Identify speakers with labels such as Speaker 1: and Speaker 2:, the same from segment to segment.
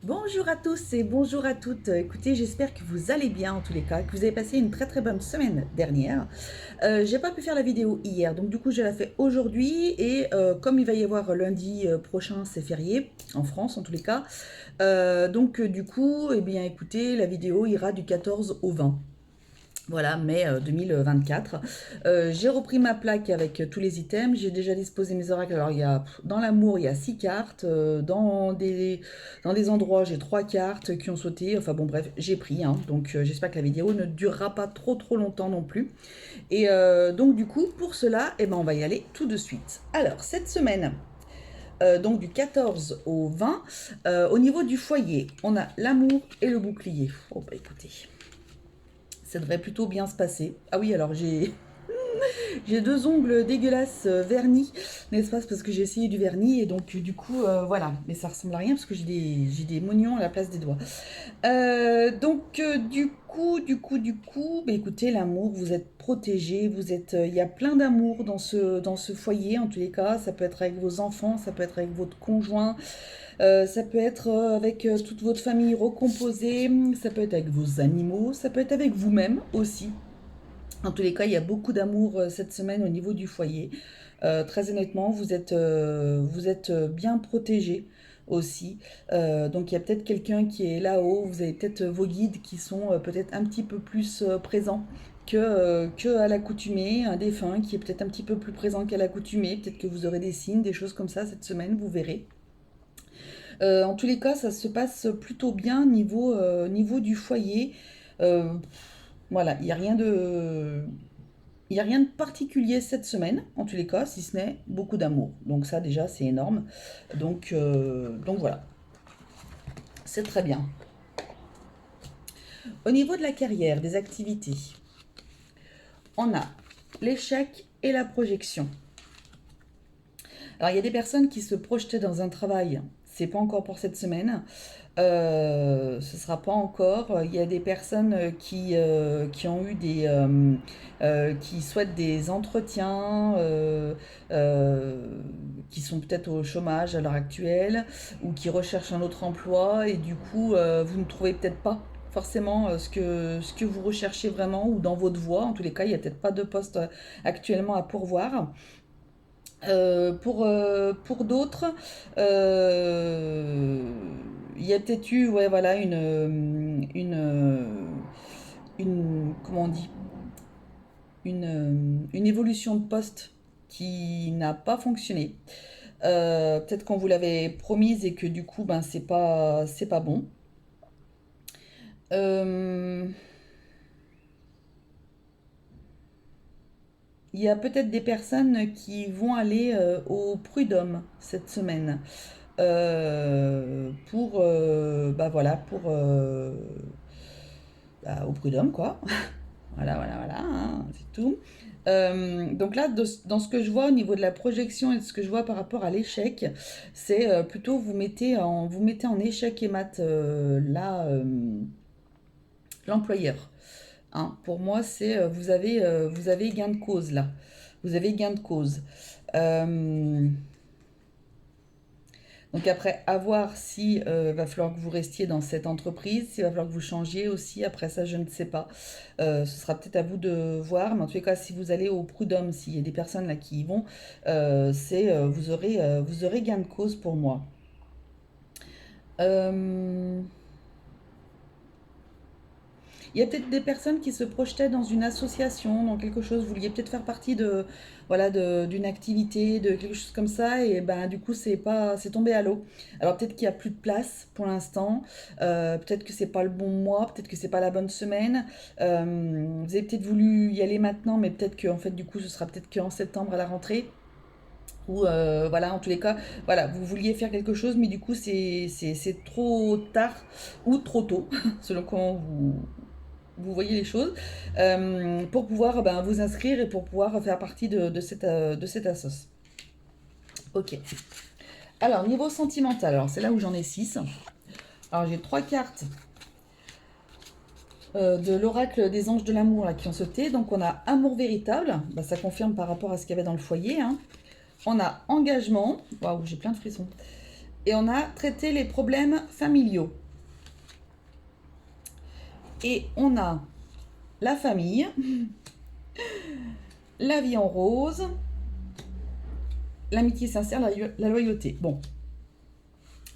Speaker 1: Bonjour à tous et bonjour à toutes. Écoutez, j'espère que vous allez bien en tous les cas, que vous avez passé une très très bonne semaine dernière. J'ai pas pu faire la vidéo hier, donc du coup je la fais aujourd'hui et comme il va y avoir lundi prochain, c'est férié en France en tous les cas. Du coup, eh bien écoutez, la vidéo ira du 14 au 20. Voilà, mai 2024. J'ai repris ma plaque avec tous les items. J'ai déjà disposé mes oracles. Alors, dans l'amour, il y a 6 cartes. Dans des endroits, j'ai 3 cartes qui ont sauté. Enfin bon, bref, j'ai pris, hein. Donc, j'espère que la vidéo ne durera pas trop trop longtemps non plus. Et donc, du coup, pour cela, eh ben, on va y aller tout de suite. Alors, cette semaine, donc du 14 au 20, au niveau du foyer, on a l'amour et le bouclier. Oh, bah écoutez. Ça devrait plutôt bien se passer. Ah oui, alors j'ai deux ongles dégueulasses vernis, n'est-ce pas? C'est parce que j'ai essayé du vernis et donc du coup voilà. Mais ça ressemble à rien parce que j'ai des mognons à la place des doigts. Du coup, bah, écoutez, l'amour, vous êtes protégés, il y a plein d'amour dans ce foyer en tous les cas. Ça peut être avec vos enfants, ça peut être avec votre conjoint, ça peut être avec toute votre famille recomposée, ça peut être avec vos animaux, ça peut être avec vous-même aussi. En tous les cas, il y a beaucoup d'amour cette semaine au niveau du foyer. Très honnêtement, vous êtes bien protégés aussi. Donc il y a peut-être quelqu'un qui est là-haut. Vous avez peut-être vos guides qui sont peut-être un petit peu plus présents que à l'accoutumée. Un défunt qui est peut-être un petit peu plus présent qu'à l'accoutumée. Peut-être que vous aurez des signes, des choses comme ça cette semaine, vous verrez. En tous les cas, ça se passe plutôt bien niveau du foyer. Euh, voilà, il n'y a rien de particulier cette semaine, en tous les cas, si ce n'est beaucoup d'amour. Donc ça déjà, c'est énorme. Donc voilà, c'est très bien. Au niveau de la carrière, des activités, on a l'échec et la projection. Alors il y a des personnes qui se projetaient dans un travail, c'est pas encore pour cette semaine. Ce sera pas encore. Il y a des personnes qui ont eu qui souhaitent des entretiens, qui sont peut-être au chômage à l'heure actuelle ou qui recherchent un autre emploi et du coup vous ne trouvez peut-être pas forcément ce que vous recherchez vraiment ou dans votre voie. En tous les cas, il n'y a peut-être pas de poste actuellement à pourvoir. Pour d'autres, euh, il y a peut-être eu, ouais, voilà, comment on dit, une évolution de poste qui n'a pas fonctionné. Peut-être qu'on vous l'avait promise et que du coup, ben, c'est pas bon. Euh, il y a peut-être des personnes qui vont aller au prud'homme cette semaine. Bah voilà, au prud'homme, quoi. Voilà, voilà, voilà, hein, c'est tout. Donc là, dans ce que je vois au niveau de la projection et de ce que je vois par rapport à l'échec, c'est plutôt vous mettez en échec et mat là, l'employeur. Hein. Pour moi, c'est vous avez gain de cause là. Vous avez gain de cause. Euh, Donc après, à voir si va falloir que vous restiez dans cette entreprise, s'il va falloir que vous changiez aussi. Après ça, je ne sais pas. Ce sera peut-être à vous de voir. Mais en tous les cas, si vous allez au prud'homme, s'il y a des personnes là qui y vont, vous aurez gain de cause pour moi. Euh, Il y a peut-être des personnes qui se projetaient dans une association, dans quelque chose, vous vouliez peut-être faire partie voilà, d'une activité, de quelque chose comme ça, et ben du coup c'est tombé à l'eau. Alors peut-être qu'il n'y a plus de place pour l'instant, peut-être que c'est pas le bon mois, peut-être que c'est pas la bonne semaine. Vous avez peut-être voulu y aller maintenant, mais peut-être que en fait du coup ce sera peut-être qu'en septembre à la rentrée. Ou voilà, en tous les cas, voilà, vous vouliez faire quelque chose, mais du coup c'est trop tard ou trop tôt, selon comment vous voyez les choses, pour pouvoir ben, vous inscrire et pour pouvoir faire partie de cette assos. Ok. Alors, niveau sentimental, alors c'est là où j'en ai 6. Alors, j'ai 3 cartes de l'oracle des anges de l'amour là, qui ont sauté. Donc, on a amour véritable, bah, ça confirme par rapport à ce qu'il y avait dans le foyer. Hein. On a engagement, waouh, j'ai plein de frissons. Et on a traité les problèmes familiaux. Et on a la famille, la vie en rose, l'amitié sincère, la loyauté. Bon,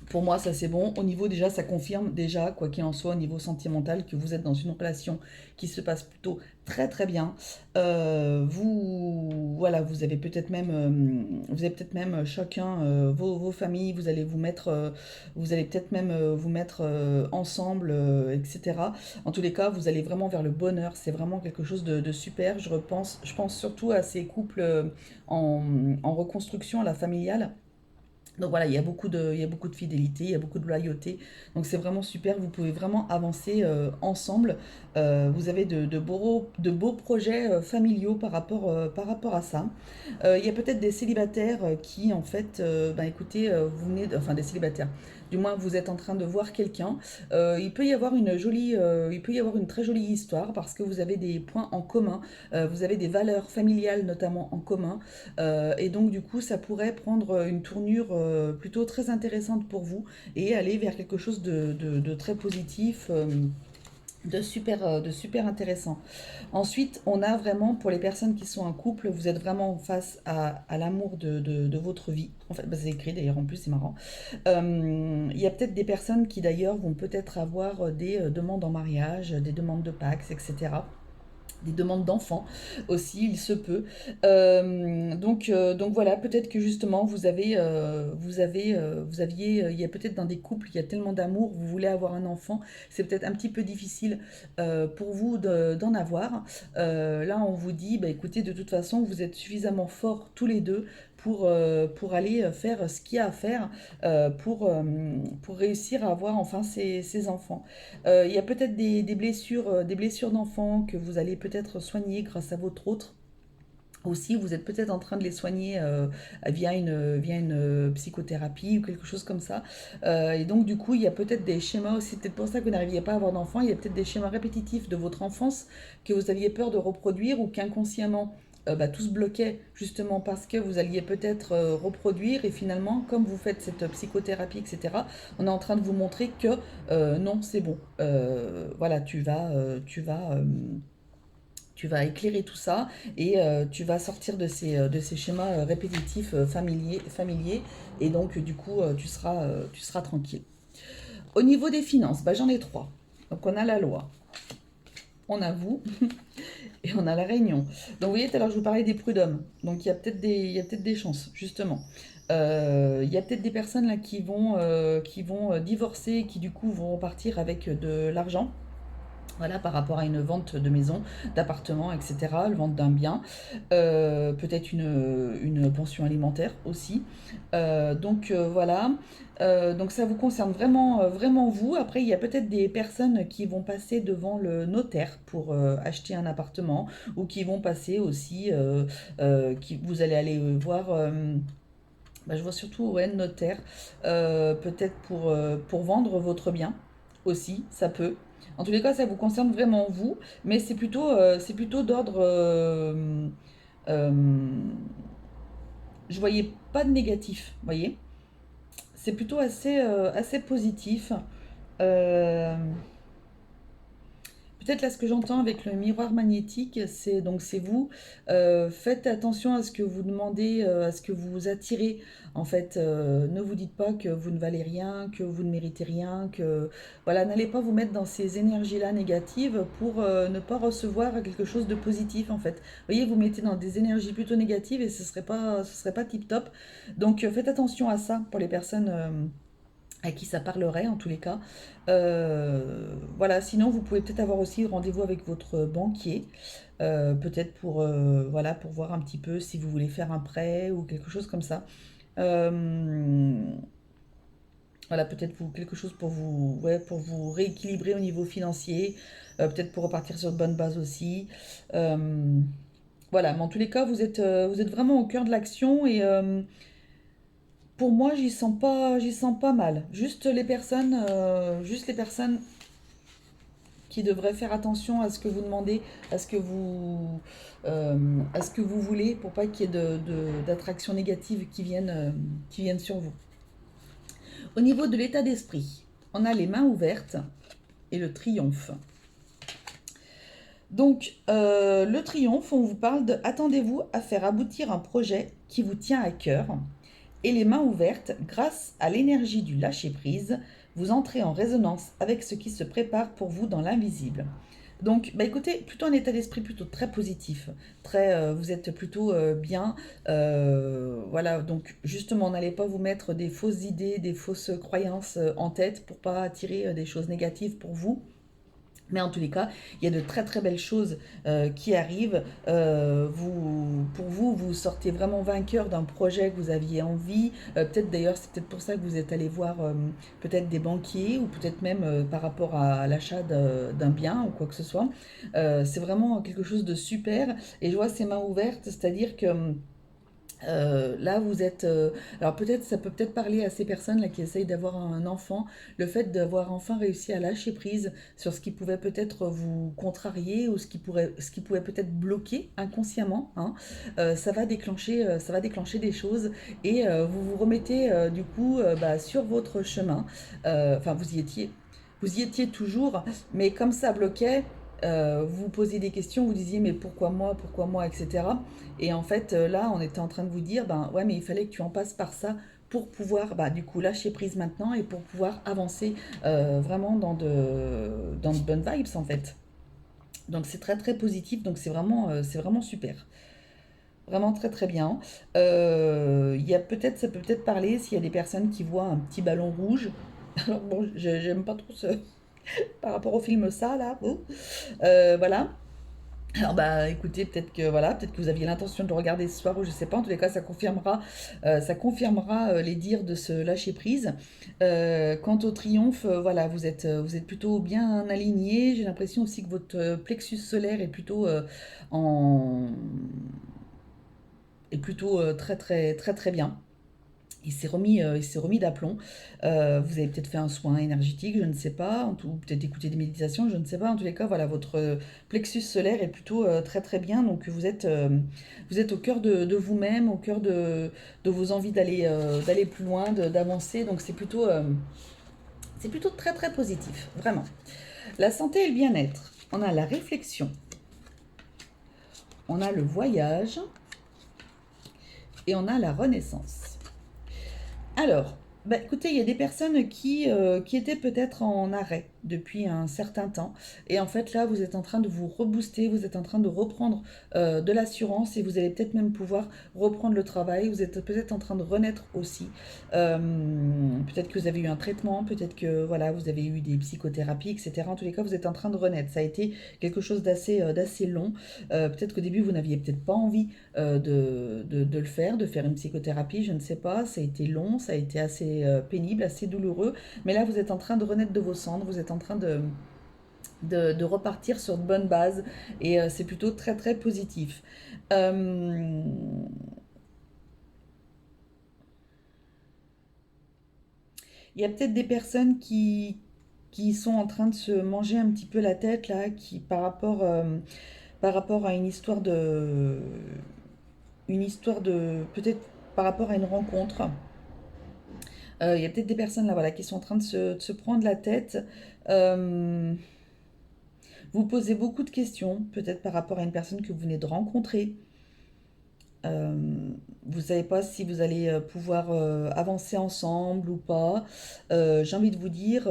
Speaker 1: pour moi, ça c'est bon. Au niveau déjà, ça confirme déjà, quoi qu'il en soit, au niveau sentimental, que vous êtes dans une relation qui se passe plutôt très très bien. Voilà, vous avez peut-être même chacun vos familles. Vous allez peut-être même vous mettre ensemble, etc. En tous les cas, vous allez vraiment vers le bonheur. C'est vraiment quelque chose de super. Je pense surtout à ces couples en reconstruction à la familiale. Donc voilà, il y a beaucoup de fidélité, il y a beaucoup de loyauté. Donc c'est vraiment super, vous pouvez vraiment avancer ensemble. Vous avez de beaux projets familiaux par rapport à ça. Il y a peut-être des célibataires qui en fait, ben écoutez, enfin des célibataires. Du moins, vous êtes en train de voir quelqu'un. Il peut y avoir une très jolie histoire parce que vous avez des points en commun. Vous avez des valeurs familiales notamment en commun. Et donc, du coup, ça pourrait prendre une tournure plutôt très intéressante pour vous et aller vers quelque chose de très positif. De super intéressant. Ensuite, on a vraiment, pour les personnes qui sont en couple, vous êtes vraiment face à l'amour de votre vie. En fait, bah, c'est écrit d'ailleurs, en plus, c'est marrant. Il y a peut-être des personnes qui d'ailleurs vont peut-être avoir des demandes en mariage, des demandes de Pax, etc. Des demandes d'enfants aussi, il se peut. Donc voilà, peut-être que justement vous aviez, il y a peut-être dans des couples, il y a tellement d'amour, vous voulez avoir un enfant, c'est peut-être un petit peu difficile pour vous d'en avoir. Là, on vous dit, bah écoutez, de toute façon, vous êtes suffisamment forts tous les deux pour aller faire ce qu'il y a à faire pour réussir à avoir enfin ces enfants. Il y a peut-être des blessures d'enfants que vous allez peut-être soigner grâce à votre autre. Aussi, vous êtes peut-être en train de les soigner via une psychothérapie ou quelque chose comme ça. Et donc, du coup, il y a peut-être des schémas aussi. C'est peut-être pour ça que vous n'arriviez pas à avoir d'enfants. Il y a peut-être des schémas répétitifs de votre enfance que vous aviez peur de reproduire ou qu'inconsciemment, bah, tout se bloquait justement parce que vous alliez peut-être reproduire. Et finalement, comme vous faites cette psychothérapie, etc., on est en train de vous montrer que non, c'est bon. Voilà, tu vas éclairer tout ça et tu vas sortir de ces schémas répétitifs familiers et donc du coup tu seras tranquille. Au niveau des finances, bah, j'en ai trois. Donc on a la loi, on a vous et on a la réunion. Donc vous voyez, tout à l'heure je vous parlais des prud'hommes. Donc il y a peut-être des chances, justement. Il y a peut-être des personnes là qui vont divorcer, qui du coup vont repartir avec de l'argent. Voilà, par rapport à une vente de maison, d'appartement, etc., le vente d'un bien, peut-être une pension alimentaire aussi. Voilà. Donc ça vous concerne vraiment, vraiment vous. Après, il y a peut-être des personnes qui vont passer devant le notaire pour acheter un appartement ou qui vont passer aussi, vous allez aller voir. Bah, je vois surtout ouais, notaire, peut-être pour vendre votre bien aussi, ça peut. En tous les cas, ça vous concerne vraiment vous, mais c'est plutôt d'ordre. Euh, je voyais pas de négatif, vous voyez. C'est plutôt assez positif. Euh, Peut-être là ce que j'entends avec le miroir magnétique, c'est vous. Faites attention à ce que vous demandez, à ce que vous attirez. En fait, ne vous dites pas que vous ne valez rien, que vous ne méritez rien, que voilà, n'allez pas vous mettre dans ces énergies-là négatives pour ne pas recevoir quelque chose de positif. En fait, vous voyez, vous mettez dans des énergies plutôt négatives et ce serait pas tip top. Donc faites attention à ça pour les personnes. À qui ça parlerait en tous les cas. Voilà, sinon vous pouvez peut-être avoir aussi rendez-vous avec votre banquier, peut-être voilà, pour voir un petit peu si vous voulez faire un prêt ou quelque chose comme ça. Euh, voilà, peut-être quelque chose ouais, pour vous rééquilibrer au niveau financier, peut-être pour repartir sur de bonnes bases aussi. Euh, voilà, mais en tous les cas, vous êtes vraiment au cœur de l'action et pour moi, j'y sens pas mal. Juste les personnes qui devraient faire attention à ce que vous demandez, à ce que à ce que vous voulez, pour pas qu'il y ait d'attractions négatives qui viennent sur vous. Au niveau de l'état d'esprit, on a les mains ouvertes et le triomphe. Donc, le triomphe, on vous parle de attendez-vous à faire aboutir un projet qui vous tient à cœur. Et les mains ouvertes, grâce à l'énergie du lâcher-prise, vous entrez en résonance avec ce qui se prépare pour vous dans l'invisible. Donc, bah écoutez, plutôt un état d'esprit plutôt très positif, vous êtes plutôt bien, voilà. Donc justement, n'allez pas vous mettre des fausses idées, des fausses croyances en tête pour pas attirer des choses négatives pour vous. Mais en tous les cas, il y a de très très belles choses qui arrivent. Pour vous, vous sortez vraiment vainqueur d'un projet que vous aviez envie. Peut-être d'ailleurs, c'est peut-être pour ça que vous êtes allé voir peut-être des banquiers ou peut-être même par rapport à l'achat d'un bien ou quoi que ce soit. C'est vraiment quelque chose de super. Et je vois ces mains ouvertes, c'est-à-dire que là, vous êtes. Alors peut-être, ça peut peut-être parler à ces personnes là qui essayent d'avoir un enfant, le fait d'avoir enfin réussi à lâcher prise sur ce qui pouvait peut-être vous contrarier ou ce qui pouvait peut-être bloquer inconsciemment, hein. Ça va déclencher des choses et vous vous remettez du coup bah, sur votre chemin. Enfin, vous y étiez toujours, mais comme ça bloquait. Vous posiez des questions, vous disiez mais pourquoi moi, etc. Et en fait, là, on était en train de vous dire, ben ouais, mais il fallait que tu en passes par ça pour pouvoir, bah, du coup, lâcher prise maintenant et pour pouvoir avancer vraiment dans de bonnes vibes, en fait. Donc, c'est très, très positif. Donc, c'est vraiment super. Vraiment très, très bien. Il y a peut-être, ça peut peut-être parler s'il y a des personnes qui voient un petit ballon rouge. Alors, bon, j'aime pas trop ce. Par rapport au film, ça, là. Oh. Voilà. Alors bah écoutez, peut-être que vous aviez l'intention de le regarder ce soir ou je sais pas. En tous les cas, ça confirmera les dires de ce lâcher prise. Quant au triomphe, voilà, vous êtes plutôt bien aligné. J'ai l'impression aussi que votre plexus solaire en est plutôt très très très très bien. Il s'est remis d'aplomb. Vous avez peut-être fait un soin énergétique, je ne sais pas, ou peut-être écouté des méditations, je ne sais pas. En tous les cas, voilà, votre plexus solaire est plutôt très très bien. Donc vous êtes au cœur de vous-même, au cœur de vos envies d'aller plus loin, d'avancer. Donc c'est plutôt très très positif, vraiment. La santé et le bien-être. On a la réflexion, on a le voyage et on a la renaissance. Alors, bah, écoutez, il y a des personnes qui étaient peut-être en arrêt depuis un certain temps. Et en fait, là, vous êtes en train de vous rebooster, vous êtes en train de reprendre de l'assurance et vous allez peut-être même pouvoir reprendre le travail. Vous êtes peut-être en train de renaître aussi. Euh, Peut-être que vous avez eu un traitement, peut-être que voilà, vous avez eu des psychothérapies, etc. En tous les cas, vous êtes en train de renaître. Ça a été quelque chose d'assez long. Peut-être qu'au début, vous n'aviez peut-être pas envie de le faire, de faire une psychothérapie, je ne sais pas. Ça a été long, ça a été assez pénible, assez douloureux. Mais là, vous êtes en train de renaître de vos cendres, vous êtes en train de repartir sur de bonnes bases et c'est plutôt très très positif. Euh, Il y a peut-être des personnes qui sont en train de se manger un petit peu la tête là, par rapport à une histoire de peut-être par rapport à une rencontre. Il y a peut-être des personnes là, voilà, qui sont en train de se prendre la tête. Euh, Vous posez beaucoup de questions, peut-être par rapport à une personne que vous venez de rencontrer. Vous ne savez pas si vous allez pouvoir avancer ensemble ou pas. J'ai envie de vous dire,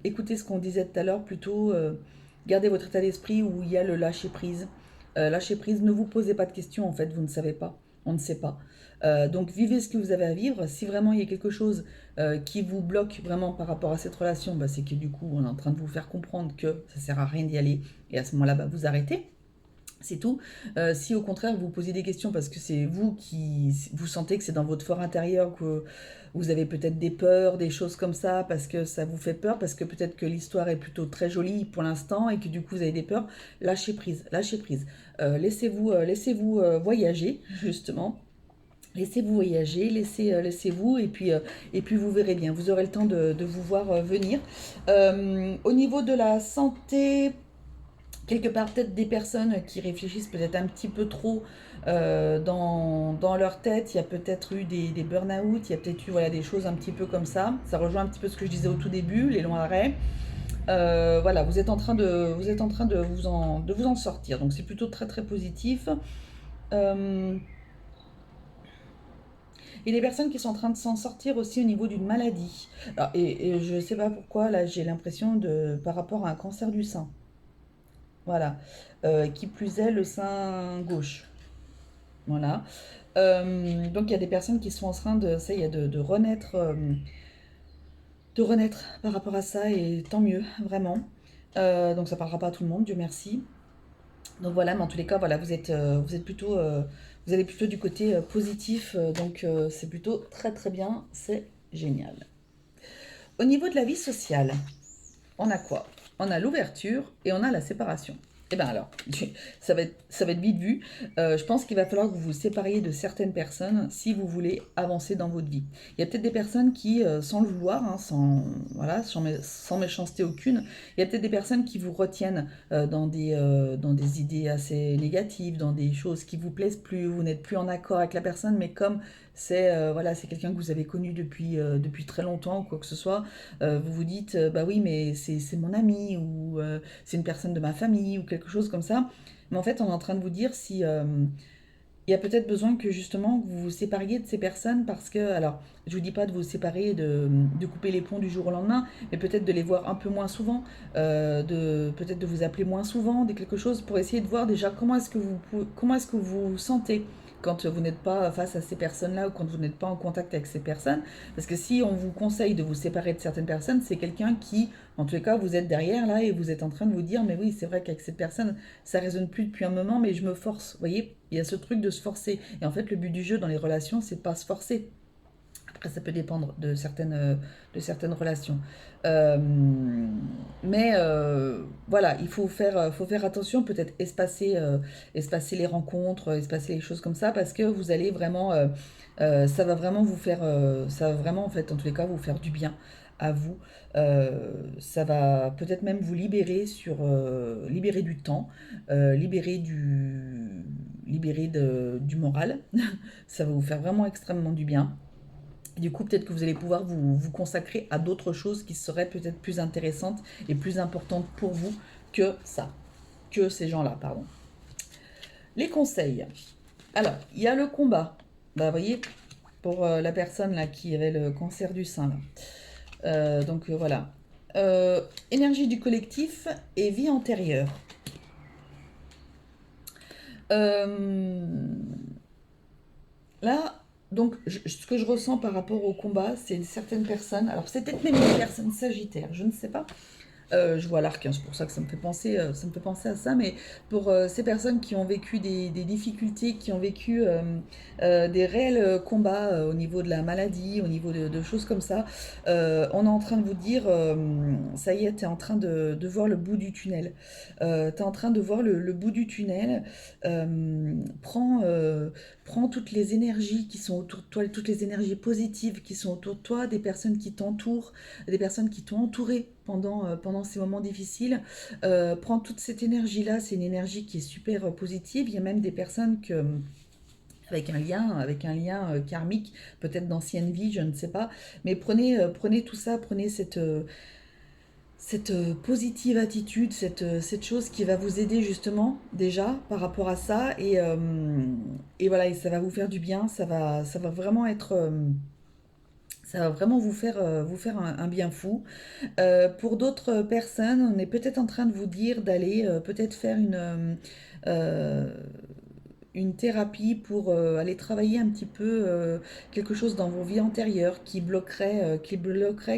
Speaker 1: écoutez ce qu'on disait tout à l'heure, plutôt gardez votre état d'esprit où il y a le lâcher prise. Lâcher prise, ne vous posez pas de questions en fait, vous ne savez pas, on ne sait pas. Donc vivez ce que vous avez à vivre. Si vraiment il y a quelque chose qui vous bloque vraiment par rapport à cette relation, bah, c'est que du coup on est en train de vous faire comprendre que ça sert à rien d'y aller et à ce moment-là bah, vous arrêtez. C'est tout. Si au contraire vous posez des questions parce que c'est vous qui vous sentez que c'est dans votre fort intérieur que vous avez peut-être des peurs, des choses comme ça, parce que ça vous fait peur, parce que peut-être que l'histoire est plutôt très jolie pour l'instant et que du coup vous avez des peurs, lâchez prise, lâchez prise. Laissez-vous voyager justement. Laissez-vous voyager, laissez-vous et puis vous verrez bien, vous aurez le temps de vous voir venir. Au niveau de la santé, quelque part peut-être des personnes qui réfléchissent peut-être un petit peu trop dans leur tête. Il y a peut-être eu des burn-out, il y a peut-être eu voilà, des choses un petit peu comme ça. Ça rejoint un petit peu ce que je disais au tout début, les longs arrêts. Voilà, vous êtes en train de vous en sortir. Donc c'est plutôt très très positif. Euh, et les personnes qui sont en train de s'en sortir aussi au niveau d'une maladie. Alors, et je ne sais pas pourquoi, là j'ai l'impression de par rapport à un cancer du sein. Voilà. Qui plus est, le sein gauche. Voilà. Donc il y a des personnes qui sont en train de, ça y est, de renaître par rapport à ça, et tant mieux, vraiment. Donc ça parlera pas à tout le monde, Dieu merci. Donc voilà, mais en tous les cas, voilà, vous êtes plutôt, vous allez plutôt du côté positif, donc c'est plutôt très très bien, c'est génial. Au niveau de la vie sociale, on a quoi? On a l'ouverture et on a la séparation. Eh bien alors, ça va être vite vu. Je pense qu'il va falloir que vous vous sépariez de certaines personnes si vous voulez avancer dans votre vie. Il y a peut-être des personnes qui, sans le vouloir, hein, voilà, sans méchanceté aucune, il y a peut-être des personnes qui vous retiennent dans des idées assez négatives, dans des choses qui vous plaisent plus, vous n'êtes plus en accord avec la personne, mais comme c'est voilà, c'est quelqu'un que vous avez connu depuis très longtemps ou quoi que ce soit, vous vous dites, bah oui, mais c'est mon ami, ou c'est une personne de ma famille, ou quelque chose comme ça. Mais en fait, on est en train de vous dire si il y a peut-être besoin que justement vous vous sépariez de ces personnes, parce que, alors, je vous dis pas de vous séparer, de couper les ponts du jour au lendemain, mais peut-être de les voir un peu moins souvent, peut-être de vous appeler moins souvent, de quelque chose, pour essayer de voir déjà comment est-ce que vous vous sentez quand vous n'êtes pas face à ces personnes-là, ou quand vous n'êtes pas en contact avec ces personnes. Parce que si on vous conseille de vous séparer de certaines personnes, c'est quelqu'un qui, en tous les cas, vous êtes derrière là et vous êtes en train de vous dire, mais oui, c'est vrai qu'avec cette personne, ça résonne plus depuis un moment, mais je me force. Vous voyez, il y a ce truc de se forcer. Et en fait, le but du jeu dans les relations, c'est pas se forcer. Après, ça peut dépendre de certaines relations. Euh, mais voilà, faut faire attention, peut-être espacer les rencontres, espacer les choses comme ça, parce que vous allez vraiment, ça va vraiment vous faire, ça va vraiment, en fait, en tous les cas, vous faire du bien à vous. Ça va peut-être même vous libérer libérer du temps, libérer du moral. Ça va vous faire vraiment extrêmement du bien. Du coup, peut-être que vous allez pouvoir vous consacrer à d'autres choses qui seraient peut-être plus intéressantes et plus importantes pour vous que ça, que ces gens-là, pardon. Les conseils. Alors, il y a le combat. Bah, vous voyez, pour la personne là qui avait le cancer du sein. Là. Donc voilà. Énergie du collectif et vie antérieure. Euh, Là, donc, ce que je ressens par rapport au combat, c'est certaines personnes. Alors, c'est peut-être même une personne sagittaire, je ne sais pas. Je vois l'arc, hein, c'est pour ça que ça me fait penser à ça. Mais pour ces personnes qui ont vécu des difficultés, qui ont vécu des réels combats au niveau de la maladie, au niveau de choses comme ça, on est en train de vous dire, ça y est, tu es en train de voir le bout du tunnel. Tu es en train de voir le bout du tunnel. Prends, prends toutes les énergies qui sont autour de toi, toutes les énergies positives qui sont autour de toi, des personnes qui t'entourent, des personnes qui t'ont entouré pendant ces moments difficiles. Prends toute cette énergie-là, c'est une énergie qui est super positive. Il y a même des personnes avec un lien karmique, peut-être d'ancienne vie, je ne sais pas. Mais prenez tout ça, prenez cette positive attitude, cette chose qui va vous aider justement déjà par rapport à ça. Et voilà, et ça va vous faire du bien, ça va vraiment être... ça va vraiment vous faire un bien fou. Pour d'autres personnes, on est peut-être en train de vous dire d'aller peut-être faire euh, une thérapie pour aller travailler un petit peu quelque chose dans vos vies antérieures qui bloquerait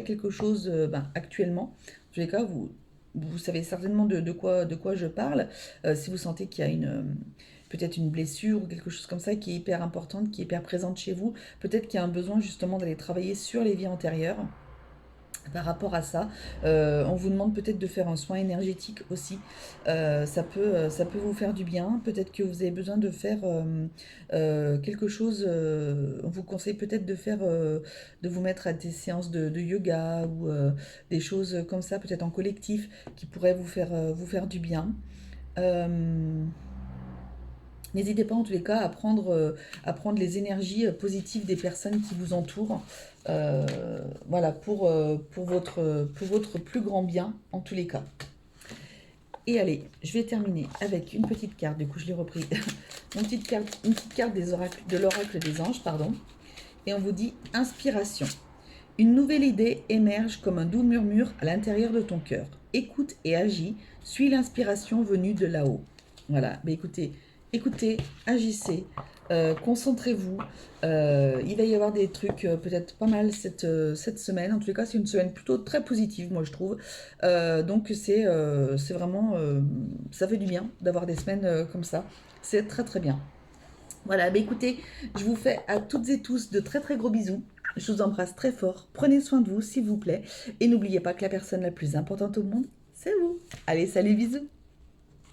Speaker 1: quelque chose actuellement. En tous les cas, vous savez certainement de quoi je parle. Si vous sentez qu'il y a peut-être une blessure ou quelque chose comme ça qui est hyper importante, qui est hyper présente chez vous, peut-être qu'il y a un besoin justement d'aller travailler sur les vies antérieures par rapport à ça. On vous demande peut-être de faire un soin énergétique aussi. Ça peut vous faire du bien. Peut-être que vous avez besoin de faire quelque chose. On vous conseille peut-être de vous mettre à des séances de yoga ou des choses comme ça, peut-être en collectif, qui pourraient vous faire du bien. N'hésitez pas en tous les cas à prendre les énergies positives des personnes qui vous entourent. Voilà, pour votre plus grand bien en tous les cas. Et allez, je vais terminer avec une petite carte, du coup je l'ai repris, une petite carte des oracles, de l'oracle des anges, pardon. Et on vous dit inspiration. Une nouvelle idée émerge comme un doux murmure à l'intérieur de ton cœur. Écoute et agis, suis l'inspiration venue de là-haut. Voilà, mais écoutez, agissez, concentrez-vous. Il va y avoir des trucs peut-être pas mal cette semaine. En tous les cas, c'est une semaine plutôt très positive, moi je trouve. Donc c'est vraiment, ça fait du bien d'avoir des semaines comme ça. C'est très très bien. Voilà, bah écoutez, je vous fais à toutes et tous de très très gros bisous. Je vous embrasse très fort. Prenez soin de vous, s'il vous plaît. Et n'oubliez pas que la personne la plus importante au monde, c'est vous. Allez, salut, bisous.